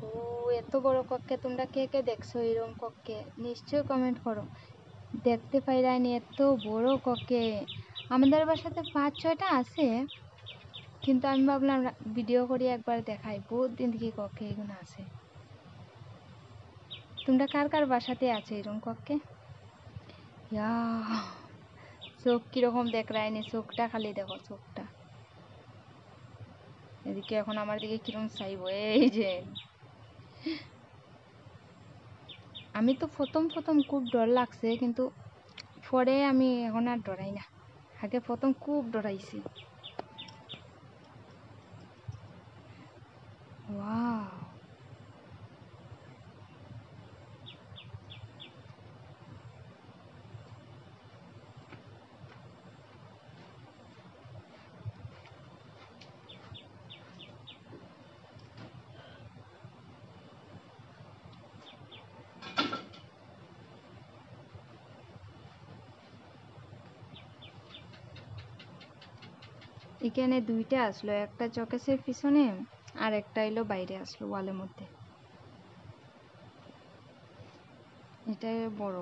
ও এত বড় কক্ষে তোমরা কে কে দেখছো এরকম কক্ষে নিশ্চয়ই কমেন্ট করো। দেখতে পাইরানি এত বড় কক্ষে। আমাদের বাসাতে 5-6টা আছে, কিন্তু আমি ভাবলাম ভিডিও করি একবার দেখাই, বহুত দিন থেকে কক্ষে এগুলো আছে। তোমরা কার কার বাসাতে আছে এরকম কক্ষে? ইয়া, চোখ কিরকম দেখ রায়নি, চোখটা খালি দেখো চোখটা। এদিকে এখন আমার দিকে কিরকম চাইবো, এই যে আমি তো প্রথম খুব ডর লাগছে, কিন্তু পরে আমি এখন আর ডরাই না। আগে প্রথম খুব ডরাইছি। ওয়াও, এখানে দুইটা আসলো, একটা চকেসের পিছনে আর একটা এলো বাইরে আসলো ওয়ালের মধ্যে। এটাই বড়।